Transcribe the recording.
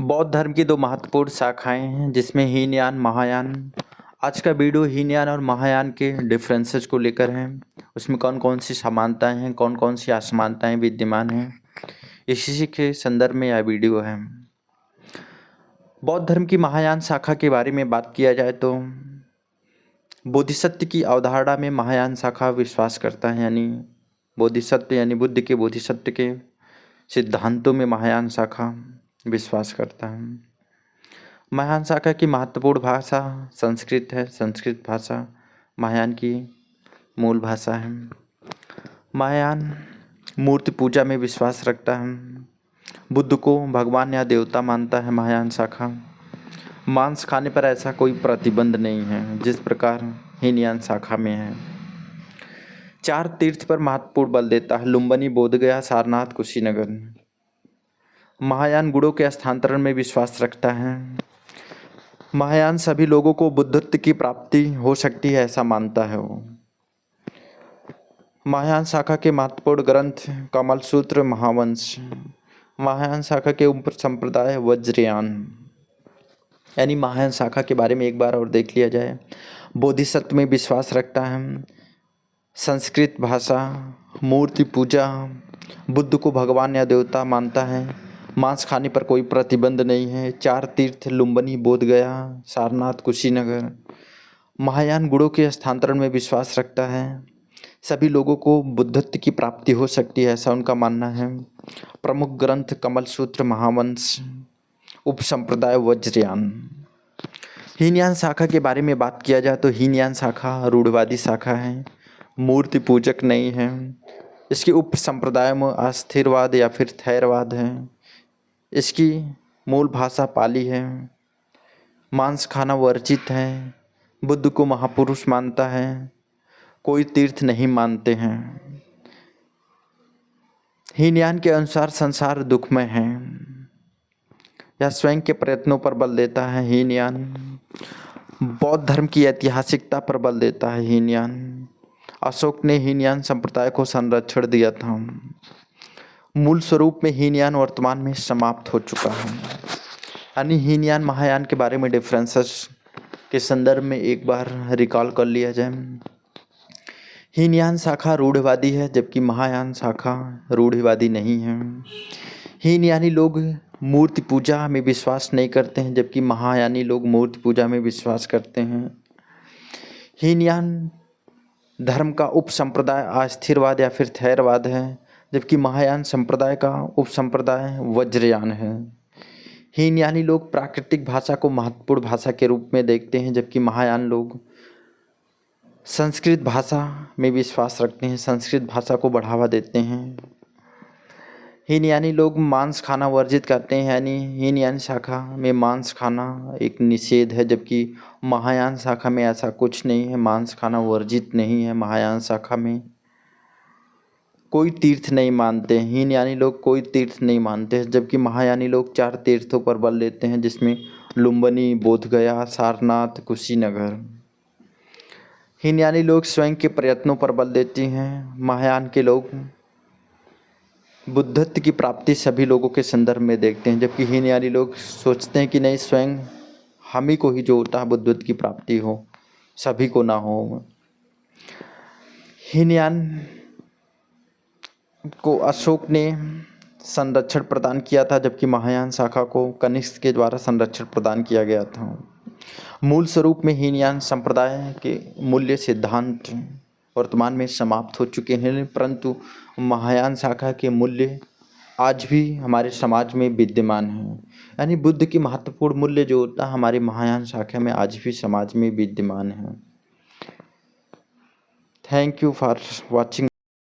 बौद्ध धर्म की दो महत्वपूर्ण शाखाएं हैं जिसमें हीनयान महायान। आज का वीडियो हीनयान और महायान के डिफरेंसेस को लेकर है। उसमें कौन कौन सी समानताएं हैं, कौन कौन सी असमानताएं विद्यमान हैं, इसी के संदर्भ में यह वीडियो है। बौद्ध धर्म की महायान शाखा के बारे में बात किया जाए तो बोधिसत्व की अवधारणा में महायान शाखा विश्वास करता है, यानी बोधिसत्व यानी बुद्ध के बोधिसत्व के सिद्धांतों में महायान शाखा विश्वास करता है। महायान शाखा की महत्वपूर्ण भाषा संस्कृत है। संस्कृत भाषा महायान की मूल भाषा है। महायान मूर्ति पूजा में विश्वास रखता है। बुद्ध को भगवान या देवता मानता है। महायान शाखा मांस खाने पर ऐसा कोई प्रतिबंध नहीं है जिस प्रकार हीनयान शाखा में है। 4 तीर्थ पर महत्वपूर्ण बल देता है। लुम्बिनी, बोधगया, सारनाथ, कुशीनगर। महायान गुणों के स्थानांतरण में विश्वास रखता है। महायान सभी लोगों को बुद्धत्व की प्राप्ति हो सकती है ऐसा मानता है वो। महायान शाखा के महत्वपूर्ण ग्रंथ कमल सूत्र, महावंश। महायान शाखा के उप संप्रदाय वज्रयान। यानी महायान शाखा के बारे में एक बार और देख लिया जाए। बोधिसत्व में विश्वास रखता है। संस्कृत भाषा, मूर्ति पूजा, बुद्ध को भगवान या देवता मानता है। मांस खाने पर कोई प्रतिबंध नहीं है। 4 तीर्थ लुम्बिनी, बोधगया, सारनाथ, कुशीनगर। महायान गुणों के स्थानांतरण में विश्वास रखता है। सभी लोगों को बुद्धत्व की प्राप्ति हो सकती है ऐसा उनका मानना है। प्रमुख ग्रंथ कमल सूत्र, महावंश। उप संप्रदाय वज्रयान। हीनयान शाखा के बारे में बात किया जाए तो हीनयान शाखा रूढ़वादी शाखा है, मूर्ति पूजक नहीं है। इसके उप संप्रदाय में अस्थिरवाद या फिर थैरवाद है। इसकी मूल भाषा पाली है। मांस खाना वर्जित है। बुद्ध को महापुरुष मानता है। कोई तीर्थ नहीं मानते हैं। हीनयान के अनुसार संसार दुखमय है। यह स्वयं के प्रयत्नों पर बल देता है। हीनयान बौद्ध धर्म की ऐतिहासिकता पर बल देता है। हीनयान अशोक ने हीनयान संप्रदाय को संरक्षण दिया था। मूल स्वरूप में हीनयान वर्तमान में समाप्त हो चुका है। यानी हीनयान महायान के बारे में डिफरेंसेस के संदर्भ में एक बार रिकॉल कर लिया जाए। हीनयान शाखा रूढ़वादी है जबकि महायान शाखा रूढ़वादी नहीं है। हीनयानी लोग मूर्ति पूजा में विश्वास नहीं करते हैं जबकि महायानी लोग मूर्ति पूजा में विश्वास करते हैं। हीनयान धर्म का उप संप्रदाय अस्थिरवाद या फिर थैरवाद है जबकि महायान संप्रदाय का उप संप्रदाय वज्रयान है। हीनयानी लोग प्राकृतिक भाषा को महत्वपूर्ण भाषा के रूप में देखते हैं जबकि महायान लोग संस्कृत भाषा में विश्वास रखते हैं, संस्कृत भाषा को बढ़ावा देते हैं। हीनयानी लोग मांस खाना वर्जित करते हैं, यानी हीनयान शाखा में मांस खाना एक निषेध है जबकि महायान शाखा में ऐसा कुछ नहीं है, मांस खाना वर्जित नहीं है। महायान शाखा में कोई तीर्थ नहीं मानते हैं। हीनयानी लोग कोई तीर्थ नहीं मानते हैं जबकि महायानी लोग 4 तीर्थों पर बल देते हैं जिसमें लुम्बिनी, बोधगया, सारनाथ, कुशीनगर। हीनयानी लोग स्वयं के प्रयत्नों पर बल देते हैं। महायान के लोग बुद्धत्व की प्राप्ति सभी लोगों के संदर्भ में देखते हैं जबकि हीनयानी लोग सोचते हैं कि नहीं, स्वयं हम ही को ही जो होता है बुद्धत्व की प्राप्ति हो, सभी को ना हो। हीनयान को अशोक ने संरक्षण प्रदान किया था जबकि महायान शाखा को कनिष्क के द्वारा संरक्षण प्रदान किया गया था। मूल स्वरूप में हीनयान संप्रदाय के मूल्य सिद्धांत वर्तमान में समाप्त हो चुके हैं, परंतु महायान शाखा के मूल्य आज भी हमारे समाज में विद्यमान हैं। यानी बुद्ध की महत्वपूर्ण मूल्य जो होता है हमारे महायान शाखा में आज भी समाज में विद्यमान है। Thank you for watching.